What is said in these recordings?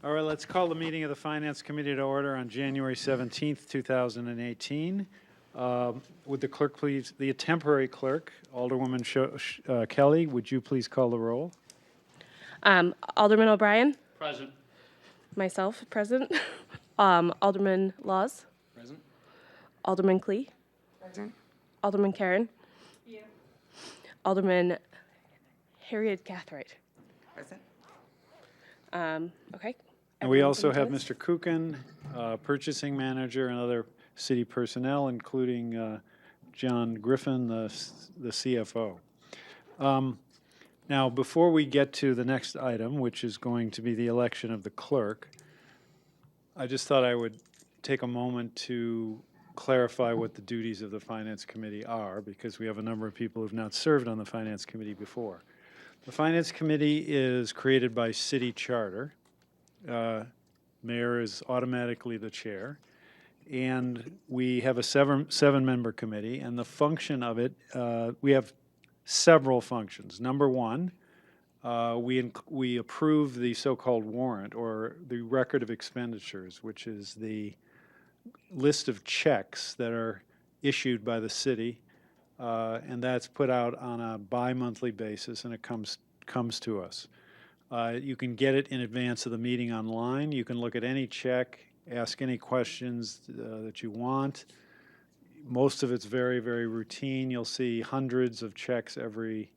All right, let's call the meeting of the Finance Committee to order on January 17th, 2018. Would the clerk please, the temporary clerk, Alderwoman Kelly, would you please call the roll? Alderman O'Brien, Present. myself, present. Alderman Laws, Present. Alderman Clee, Present. Alderman Karen, Alderman Harriet Cathright. Present. Okay. And we Everyone's also in have place? Mr. Kuchen, purchasing manager, and other city personnel, including John Griffin, the CFO. Now, before we get to the next item, which is going to be the election of the clerk, I just thought I would take a moment to clarify what the duties of the Finance Committee are, because we have a number of people who've not served on the Finance Committee before. The Finance Committee is created by city charter. Mayor is automatically the chair. And we have a seven-member committee, and the function of it, we have several functions. Number one, we approve the so-called warrant, or the record of expenditures, which is the list of checks that are issued by the city, and that's put out on a bi-monthly basis, and it comes to us. You can get it in advance of the meeting online. You can look at any check, ask any questions that you want. Most of it's very, very routine. You'll see hundreds of checks every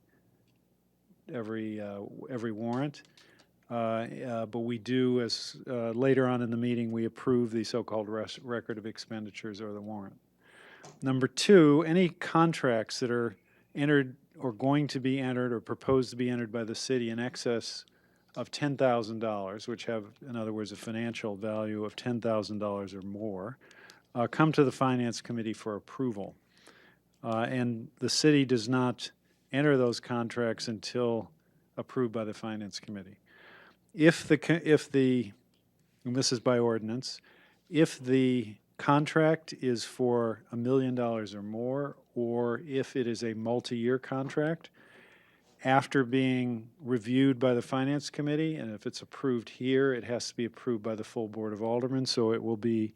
warrant. But we do, as later on in the meeting, we approve the so-called record of expenditures, or the warrant. Number two, any contracts that are entered or going to be entered or proposed to be entered by the city in excess of $10,000, which have, in other words, a financial value of $10,000 or more, come to the Finance Committee for approval. And the city does not enter those contracts until approved by the Finance Committee. If the, and this is by ordinance, if the contract is for $1 million or more, or if it is a multi-year contract, after being reviewed by the Finance Committee, and if it's approved here, it has to be approved by the full Board of Aldermen, so it will be,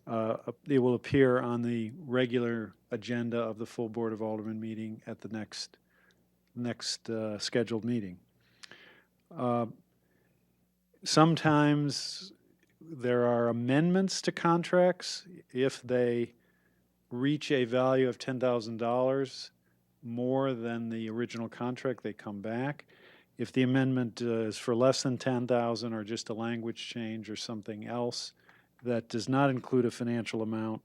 it will appear on the regular agenda of the full Board of Aldermen meeting at the next scheduled meeting. Sometimes there are amendments to contracts if they reach a value of $10,000 more than the original contract, they come back. If the amendment is for less than $10,000, or just a language change or something else that does not include a financial amount,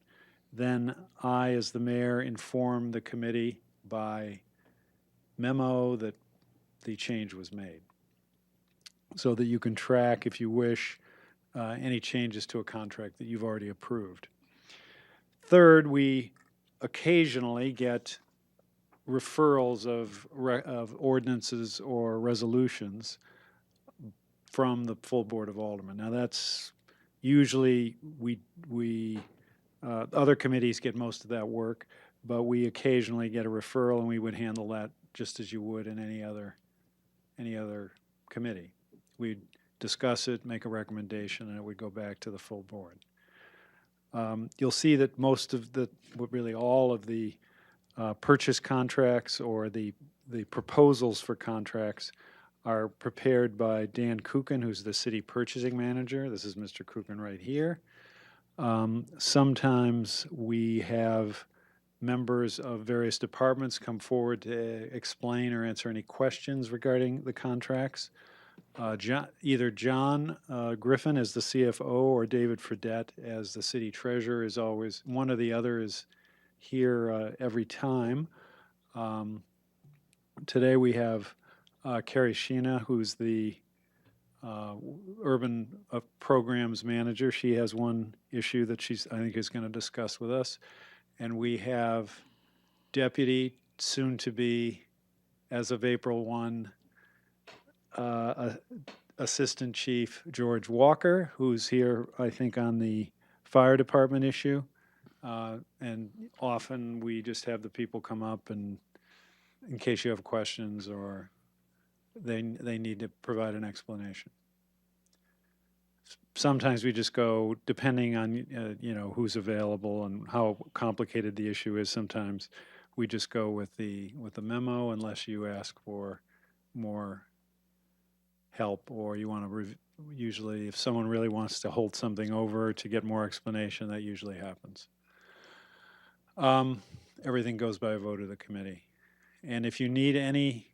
then I, as the mayor, inform the committee by memo that the change was made, so that you can track, if you wish, any changes to a contract that you've already approved. Third, we occasionally get referrals of ordinances or resolutions from the full Board of Aldermen. Now, that's usually, other committees get most of that work, but we occasionally get a referral, and we would handle that just as you would in any other committee. We'd discuss it, make a recommendation, and it would go back to the full board. You'll see that most of really all of the purchase contracts, or the proposals for contracts, are prepared by Dan Kuchen, who's the city purchasing manager. This is Mr. Kuchen right here. Sometimes we have members of various departments come forward to explain or answer any questions regarding the contracts. Either John Griffin as the CFO, or David Fredette as the city treasurer is always, one or the other is here every time. Today we have Carrie Sheena, who's the urban programs manager. She has one issue that I think is going to discuss with us. And we have Deputy, soon to be, as of April 1, Assistant Chief George Walker, who's here, I think, on the fire department issue. And often we just have the people come up, and in case you have questions or they need to provide an explanation. Sometimes we just go, depending on, who's available and how complicated the issue is, sometimes we just go with the memo unless you ask for more help or you want to, usually if someone really wants to hold something over to get more explanation, that usually happens. Everything goes by a vote of the committee. And if you need any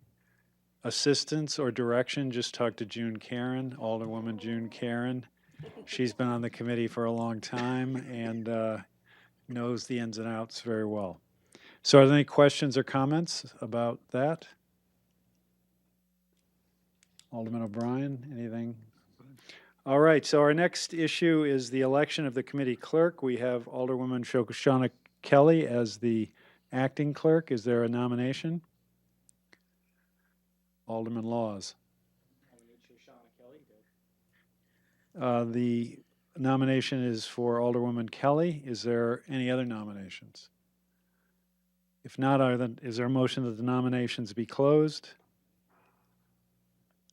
assistance or direction, just talk to June Karen, Alderwoman June Karen. She's been on the committee for a long time and knows the ins and outs very well. So are there any questions or comments about that? Alderman O'Brien, anything? All right, so our next issue is the election of the committee clerk. We have Alderwoman Shoshana Kelly as the acting clerk. Is there a nomination? Alderman Laws. The nomination is for Alderwoman Kelly. Is there any other nominations? If not, is there a motion that the nominations be closed?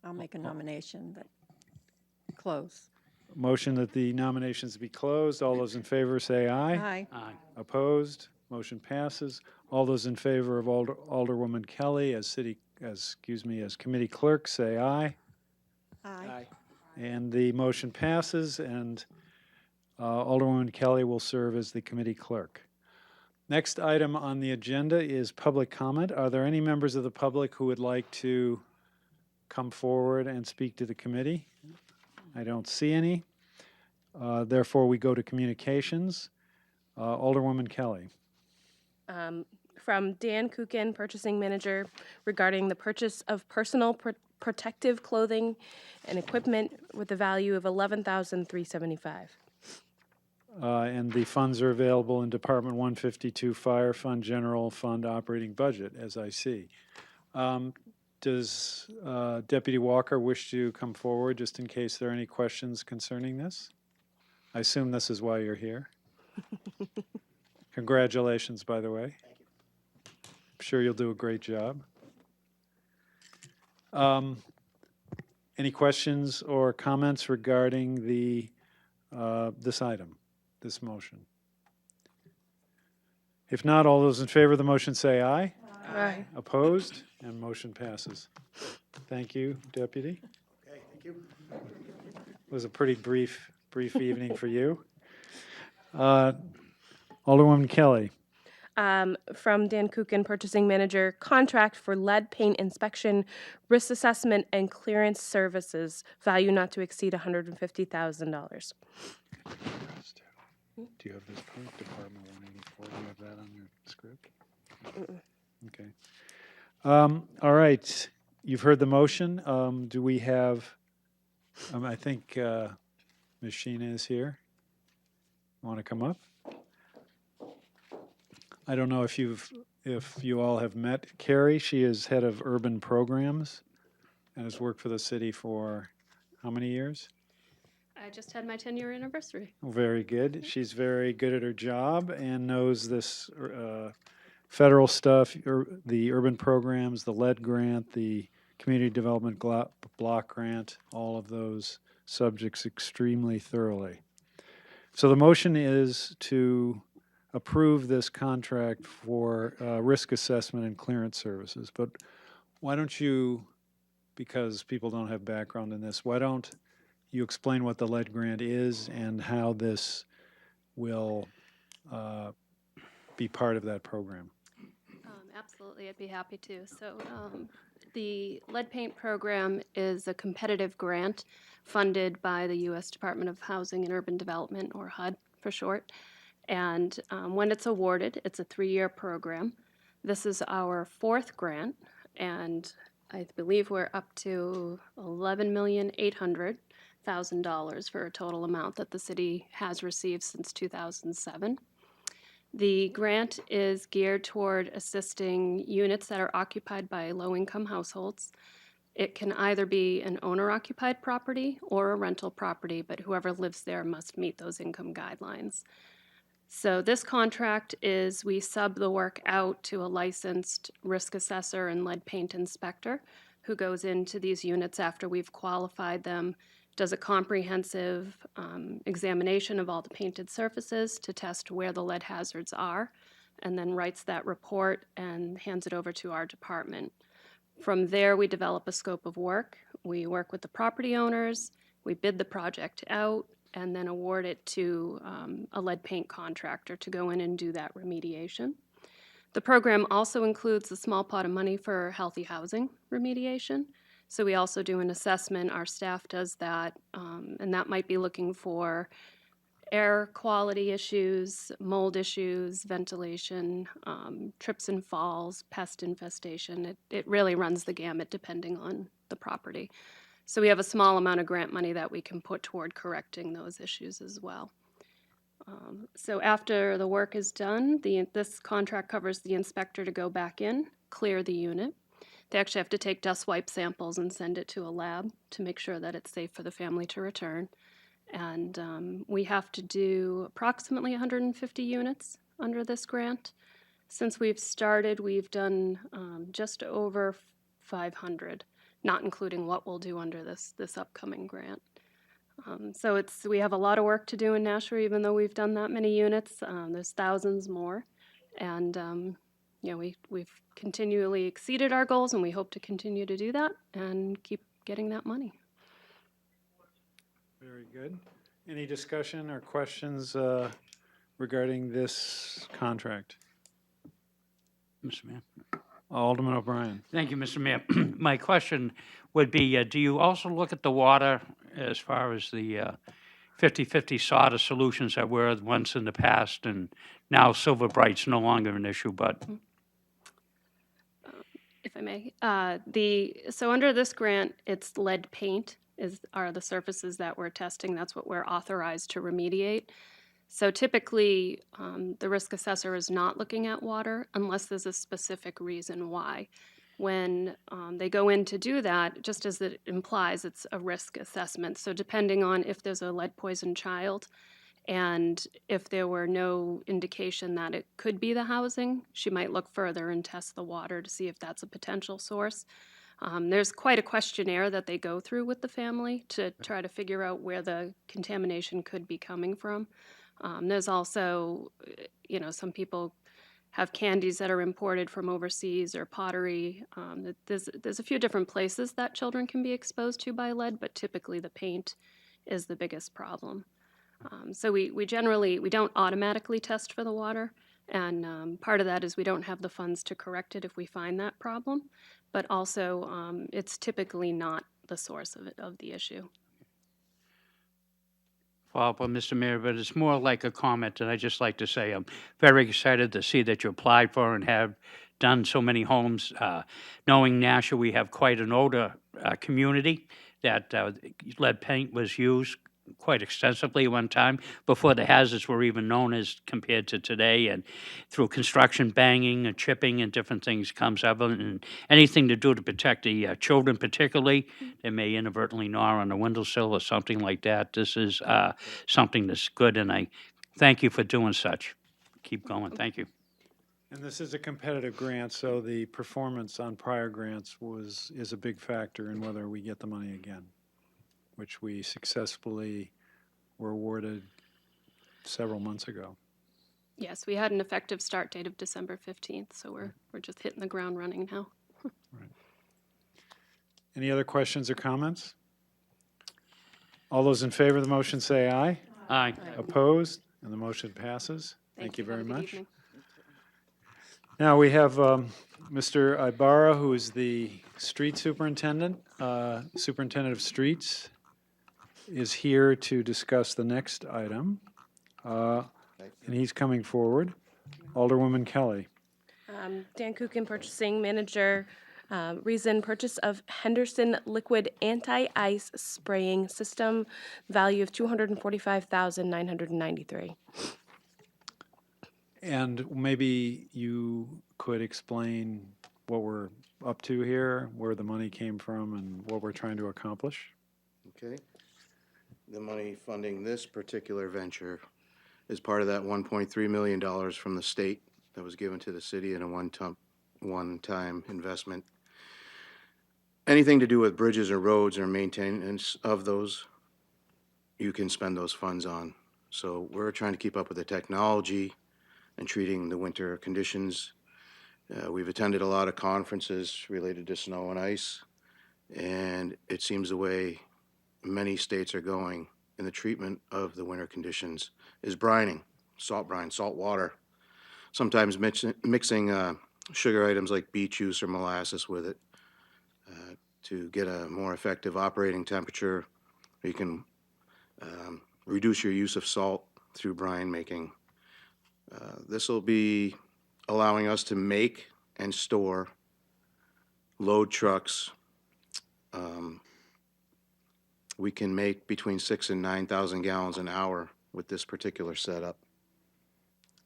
I'll make a nomination that close. Motion that the nominations be closed. All those in favor say aye. Aye. Opposed? Motion passes. All those in favor of Alderwoman Kelly as committee clerk say aye. Aye. And the motion passes, and Alderwoman Kelly will serve as the committee clerk. Next item on the agenda is public comment. Are there any members of the public who would like to come forward and speak to the committee? I don't see any. Therefore, we go to communications. Alderwoman Kelly. From Dan Kukin, Purchasing Manager, regarding the purchase of personal protective clothing and equipment with a value of $11,375. And the funds are available in Department 152 Fire Fund General Fund Operating Budget, as I see. Does Deputy Walker wish to come forward just in case there are any questions concerning this? I assume this is why you're here. Congratulations, by the way. Thank you. I'm sure you'll do a great job. Any questions or comments regarding this item, this motion? If not, all those in favor of the motion say aye. Aye. Opposed? And motion passes. Thank you, Deputy. Okay, thank you. It was a pretty brief evening for you. Alderwoman Kelly. From Dan Kukin, Purchasing Manager, contract for lead paint inspection, risk assessment, and clearance services, value not to exceed $150,000. Do you have this part, Department 184? Do you have that on your script? Okay. All right. You've heard the motion. Do we have, I think Ms. Sheena is here. Want to come up? I don't know if you all have met Carrie. She is head of urban programs and has worked for the city for how many years? I just had my 10-year anniversary. Very good. She's very good at her job and knows this federal stuff, the urban programs, the lead grant, the community development block grant, all of those subjects extremely thoroughly. So the motion is to approve this contract for risk assessment and clearance services. But why don't you, because people don't have background in this, why don't you explain what the lead grant is and how this will be part of that program? Absolutely, I'd be happy to. So the lead paint program is a competitive grant funded by the U.S. Department of Housing and Urban Development, or HUD for short. And when it's awarded, it's a 3-year program. This is our 4th grant, and I believe we're up to $11,800,000 for a total amount that the city has received since 2007. The grant is geared toward assisting units that are occupied by low-income households. It can either be an owner-occupied property or a rental property, but whoever lives there must meet those income guidelines. So this contract is we sub the work out to a licensed risk assessor and lead paint inspector who goes into these units after we've qualified them does a comprehensive examination of all the painted surfaces to test where the lead hazards are, and then writes that report and hands it over to our department. From there, we develop a scope of work. We work with the property owners, we bid the project out, and then award it to a lead paint contractor to go in and do that remediation. The program also includes a small pot of money for healthy housing remediation. So we also do an assessment, our staff does that, and that might be looking for air quality issues, mold issues, ventilation, trips and falls, pest infestation. It really runs the gamut depending on the property. So we have a small amount of grant money that we can put toward correcting those issues as well. So after the work is done, this contract covers the inspector to go back in, clear the unit. They actually have to take dust wipe samples and send it to a lab to make sure that it's safe for the family to return. And we have to do approximately 150 units under this grant. Since we've started, we've done just over 500, not including what we'll do under this upcoming grant. So we have a lot of work to do in Nashua, even though we've done that many units. There's thousands more, and we've continually exceeded our goals, and we hope to continue to do that and keep getting that money. Very good. Any discussion or questions regarding this contract? Mr. Mayor. Alderman O'Brien. Thank you, Mr. Mayor. My question would be, do you also look at the water as far as the 50/50 SOTA solutions that were once in the past, and now Silver Bright's no longer an issue, but If I may, so under this grant, it's lead paint are the surfaces that we're testing. That's what we're authorized to remediate. So typically, the risk assessor is not looking at water unless there's a specific reason why. When they go in to do that, just as it implies, it's a risk assessment. So depending on if there's a lead-poisoned child and if there were no indication that it could be the housing, she might look further and test the water to see if that's a potential source. There's quite a questionnaire that they go through with the family to try to figure out where the contamination could be coming from. There's also, some people have candies that are imported from overseas or pottery. There's a few different places that children can be exposed to by lead, but typically the paint is the biggest problem. So we don't automatically test for the water, and part of that is we don't have the funds to correct it if we find that problem, but also it's typically not the source of the issue. follow up on Mr. Mayor, but it's more like a comment, and I'd just like to say I'm very excited to see that you applied for and have done so many homes. Knowing Nashua, we have quite an older community that lead paint was used quite extensively at one time, before the hazards were even known as compared to today, and through construction, banging and chipping and different things comes up, and anything to do to protect the children particularly, they may inadvertently gnaw on a windowsill or something like that. This is something that's good, and I thank you for doing such. Keep going, thank you. And this is a competitive grant, so the performance on prior grants is a big factor in whether we get the money again, which we successfully were awarded several months ago. Yes, we had an effective start date of December 15th, so we're just hitting the ground running now. Right. Any other questions or comments? All those in favor of the motion say aye. Aye. Opposed? And the motion passes. Thank you Have very a good much. evening. Now we have Mr. Ibarra, who is the street superintendent, superintendent of streets, is here to discuss the next item, and he's coming forward. Alderwoman Kelly. Dan Kukin, purchasing manager. Reason purchase of Henderson liquid anti-ice spraying system, value of $245,993. And maybe you could explain what we're up to here, where the money came from, and what we're trying to accomplish. Okay. The money funding this particular venture is part of that $1.3 million from the state that was given to the city in a one-time investment. Anything to do with bridges or roads or maintenance of those you can spend those funds on. So we're trying to keep up with the technology and treating the winter conditions. We've attended a lot of conferences related to snow and ice, and it seems the way many states are going in the treatment of the winter conditions is brining, salt brine, salt water. Sometimes mixing sugar items like beet juice or molasses with it to get a more effective operating temperature. You can reduce your use of salt through brine making. This will be allowing us to make and store load trucks. We can make between 6,000 and 9,000 gallons an hour with this particular setup.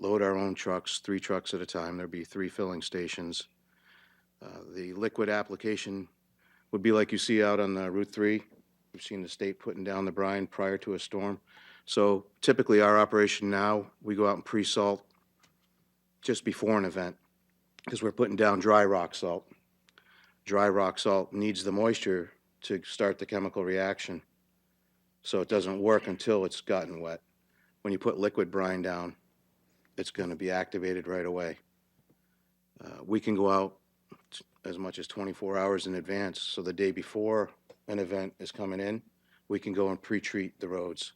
Load our own trucks, 3 trucks at a time. There'll be 3 filling stations. The liquid application would be like you see out on Route 3. We've seen the state putting down the brine prior to a storm. So typically our operation now, we go out and pre-salt just before an event because we're putting down dry rock salt. Dry rock salt needs the moisture to start the chemical reaction. So it doesn't work until it's gotten wet. When you put liquid brine down, it's going to be activated right away. We can go out as much as 24 hours in advance. So the day before an event is coming in, we can go and pre-treat the roads,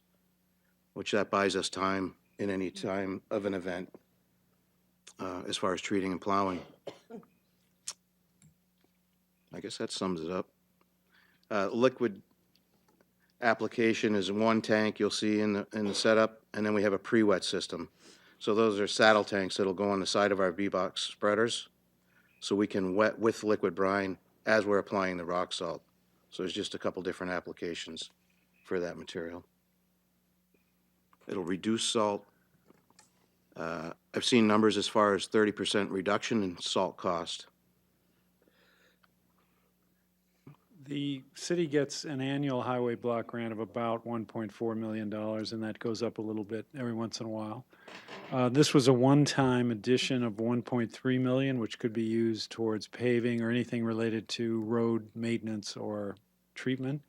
which that buys us time in any time of an event as far as treating and plowing. I guess that sums it up. Liquid application is 1 tank you'll see in the setup, and then we have a pre-wet system. So those are saddle tanks that'll go on the side of our V-box spreaders, so we can wet with liquid brine as we're applying the rock salt. So there's just a couple different applications for that material. It'll reduce salt. I've seen numbers as far as 30% reduction in salt cost. The city gets an annual highway block grant of about $1.4 million, and that goes up a little bit every once in a while. This was a one-time addition of $1.3 million, which could be used towards paving or anything related to road maintenance or treatment.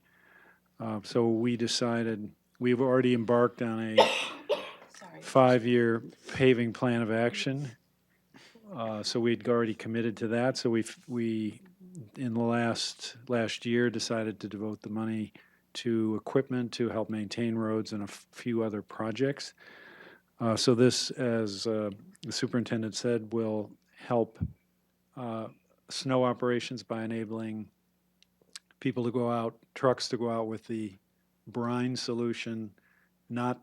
So we decided, we've already embarked on a 5-year paving plan of action. So we'd already committed to that. So we in the last year decided to devote the money to equipment to help maintain roads and a few other projects. So this, as the superintendent said, will help snow operations by enabling people to go out, trucks to go out with the brine solution, not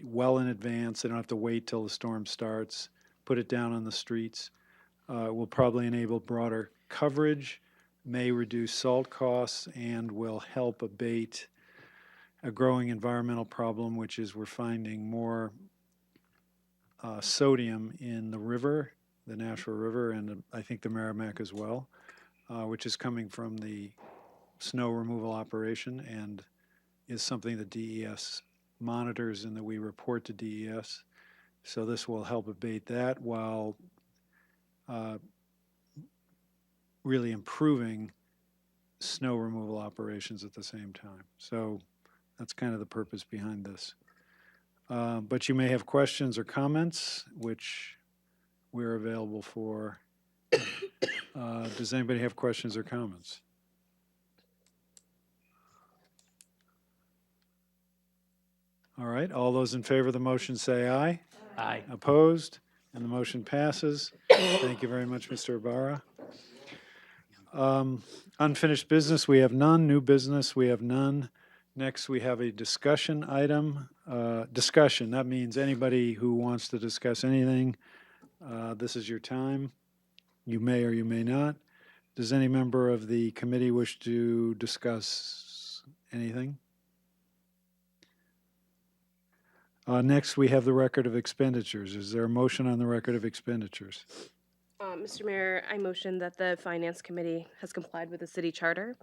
well in advance. They don't have to wait till the storm starts, put it down on the streets. It will probably enable broader coverage, may reduce salt costs, and will help abate a growing environmental problem, which is we're finding more sodium in the river, the Nashua River, and I think the Merrimack as well, which is coming from the snow removal operation and is something that DES monitors and that we report to DES. So this will help abate that while really improving snow removal operations at the same time. So that's kind of the purpose behind this. But you may have questions or comments, which we're available for. Does anybody have questions or comments? All right, all those in favor of the motion say aye. Aye. Opposed? And the motion passes. Thank you very much, Mr. Ibarra. Unfinished business, we have none. New business, we have none. Next, we have a discussion item. Discussion, that means anybody who wants to discuss anything, this is your time. You may or you may not. Does any member of the committee wish to discuss anything? Next, we have the record of expenditures. Is there a motion on the record of expenditures? Mr. Mayor, I motion that the Finance Committee has complied with the city charter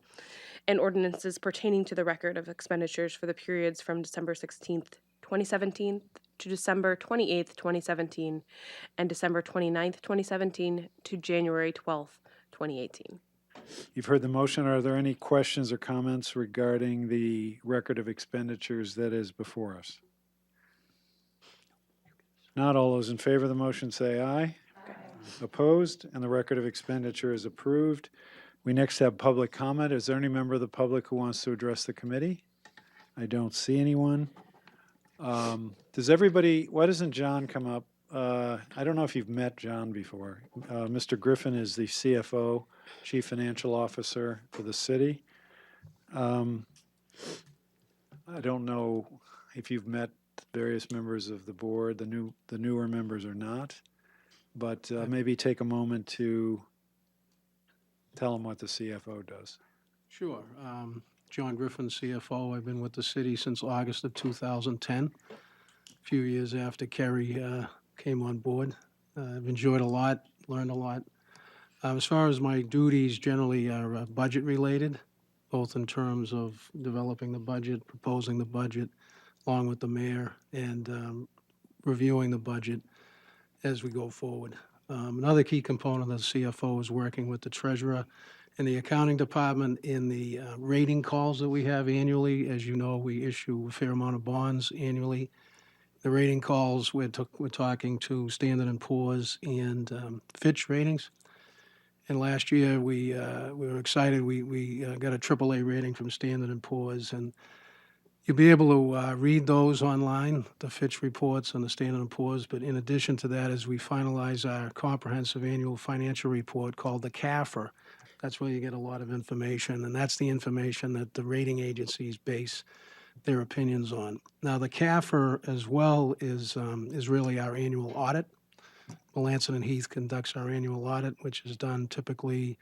and ordinances pertaining to the record of expenditures for the periods from December 16th, 2017 to December 28th, 2017, and December 29th, 2017 to January 12th, 2018. You've heard the motion. Are there any questions or comments regarding the record of expenditures that is before us? Not all those in favor of the motion say aye. Opposed? And the record of expenditure is approved. We next have public comment. Is there any member of the public who wants to address the committee? I don't see anyone. Does everybody, why doesn't John come up? I don't know if you've met John before. Mr. Griffin is the CFO, Chief Financial Officer for the city. I don't know if you've met various members of the board, the newer members or not, but maybe take a moment to tell them what the CFO does. Sure. John Griffin, CFO. I've been with the city since August of 2010, a few years after Kerry came on board. I've enjoyed a lot, learned a lot. As far as my duties generally are budget-related, both in terms of developing the budget, proposing the budget, along with the mayor, and reviewing the budget as we go forward. Another key component of the CFO is working with the treasurer and the accounting department in the rating calls that we have annually. As you know, we issue a fair amount of bonds annually. The rating calls, we're talking to Standard & Poor's and Fitch Ratings. And last year, we were excited. We got a AAA rating from Standard & Poor's, and you'll be able to read those online, the Fitch reports and the Standard & Poor's. But in addition to that, as we finalize our comprehensive annual financial report called the CAFR, that's where you get a lot of information, and that's the information that the rating agencies base their opinions on. Now, the CAFR as well is really our annual audit. Melanson and Heath conducts our annual audit, which is done typically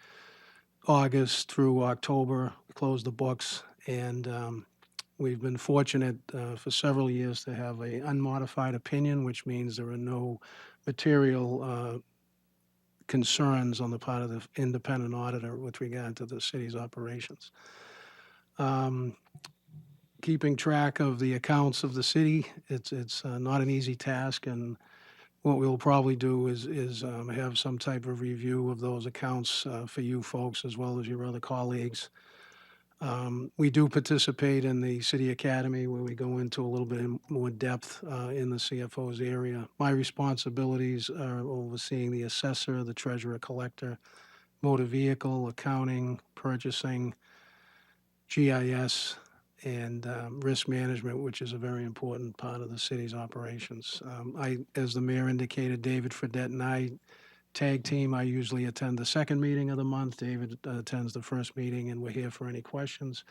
August through October. We close the books, and we've been fortunate for several years to have an unmodified opinion, which means there are no material concerns on the part of the independent auditor with regard to the city's operations. Keeping track of the accounts of the city, it's not an easy task, and what we'll probably do is have some type of review of those accounts for you folks as well as your other colleagues. We do participate in the City Academy where we go into a little bit more depth in the CFO's area. My responsibilities are overseeing the assessor, the treasurer collector, motor vehicle, accounting, purchasing, GIS, and risk management, which is a very important part of the city's operations. As the mayor indicated, David Fredette and I tag team. I usually attend the second meeting of the month. David attends the first meeting, and we're here for any questions.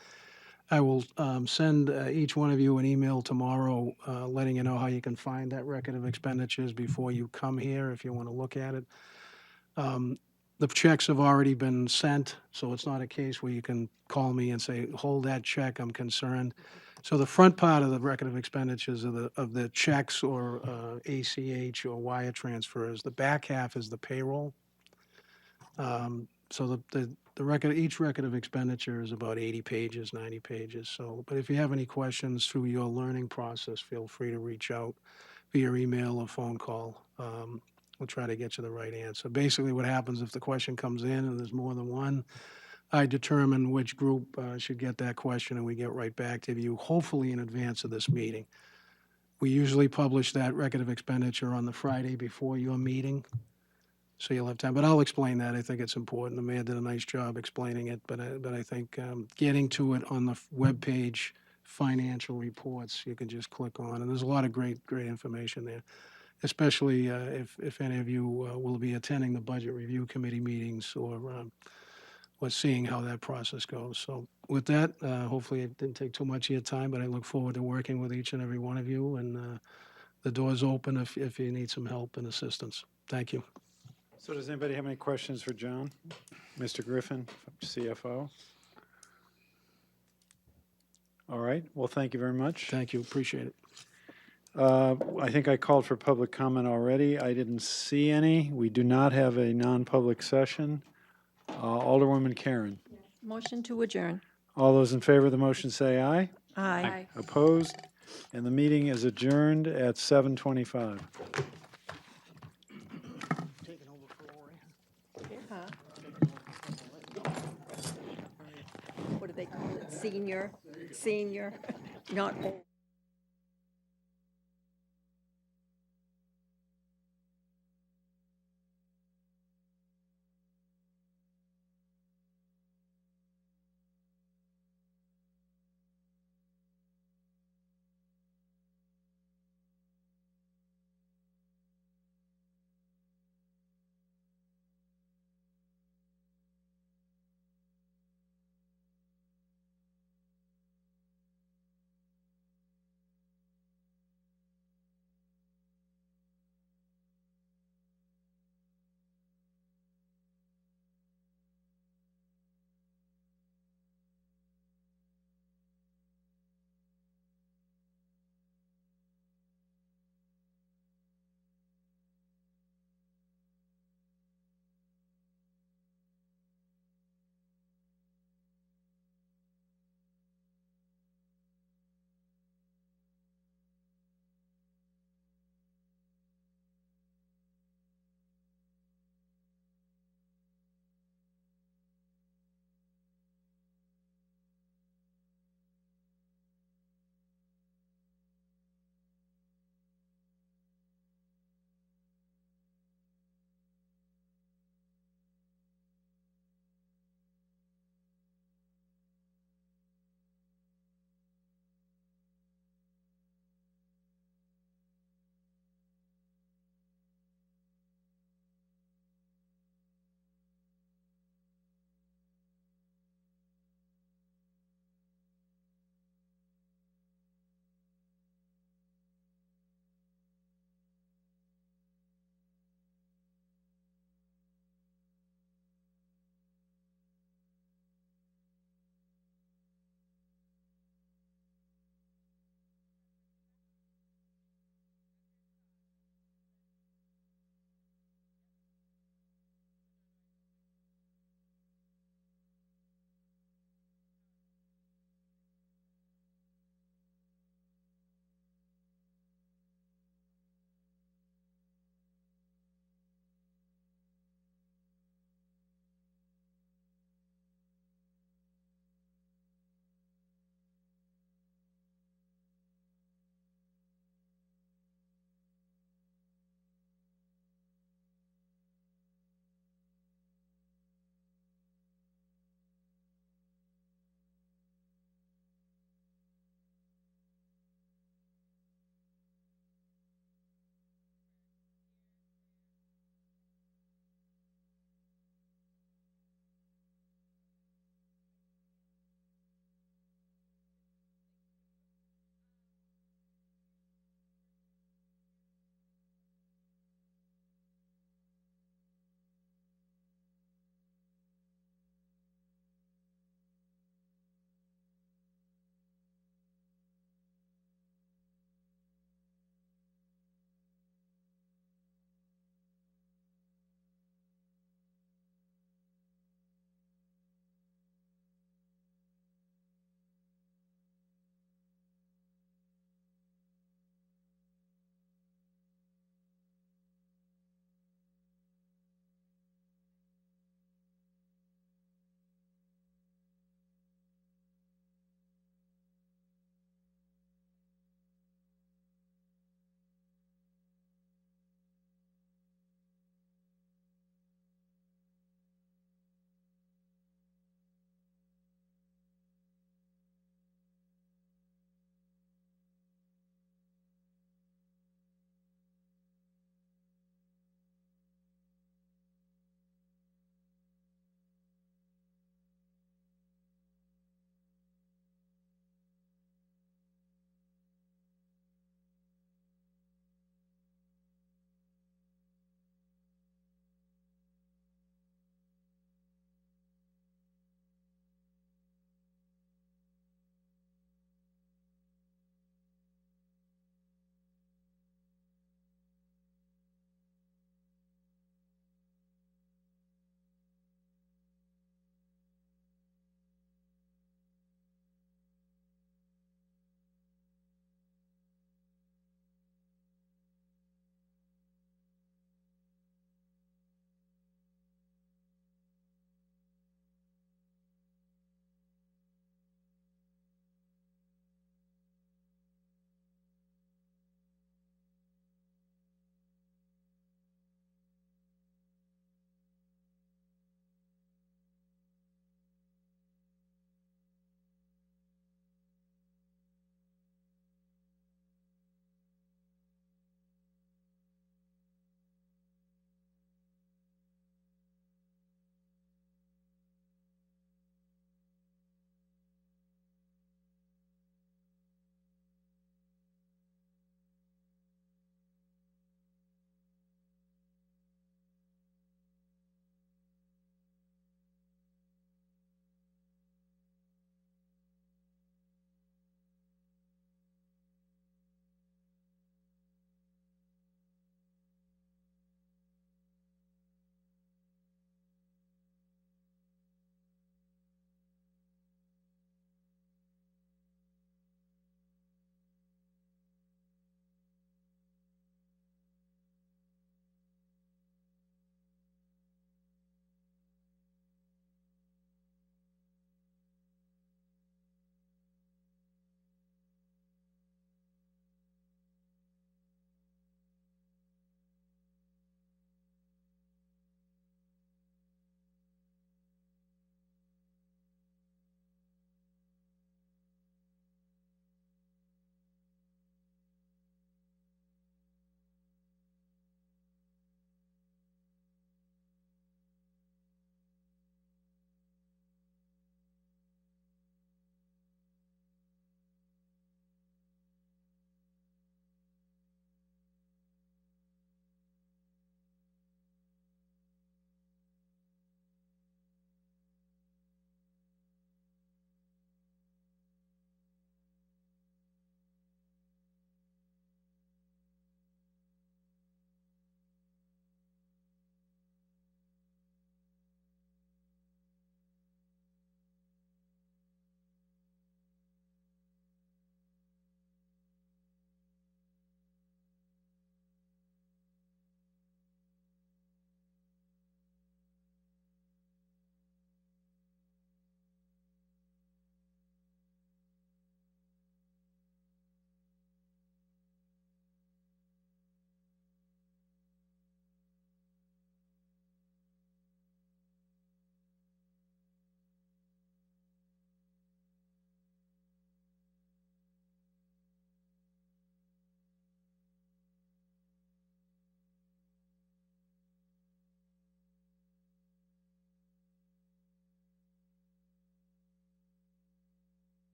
I will send each one of you an email tomorrow letting you know how you can find that record of expenditures before you come here if you want to look at it. The checks have already been sent, so it's not a case where you can call me and say, hold that check, I'm concerned. So the front part of the record of expenditures of the checks or ACH or wire transfers. The back half is the payroll. So the record, each record of expenditure is about 80 pages, 90 pages. So, but if you have any questions through your learning process, feel free to reach out via email or phone call. We'll try to get you the right answer. Basically, what happens if the question comes in and there's more than one, I determine which group should get that question, and we get right back to you, hopefully in advance of this meeting. We usually publish that record of expenditure on the Friday before your meeting, so you'll have time. But I'll explain that. I think it's important. The mayor did a nice job explaining it, but I think getting to it on the webpage, financial reports, you can just click on, and there's a lot of great information there. Especially if any of you will be attending the Budget Review Committee meetings or seeing how that process goes. So with that, hopefully it didn't take too much of your time, but I look forward to working with each and every one of you, and the door's open if you need some help and assistance. Thank you. So does anybody have any questions for John? Mr. Griffin, CFO? All right, well, thank you very much. Thank you. Appreciate it. I think I called for public comment already. I didn't see any. We do not have a non-public session. Alderwoman Karen. Motion to adjourn. All those in favor of the motion say aye. Aye. Opposed? And the meeting is adjourned at 7:25. Taking over for Lori. Huh? they call it senior, not old.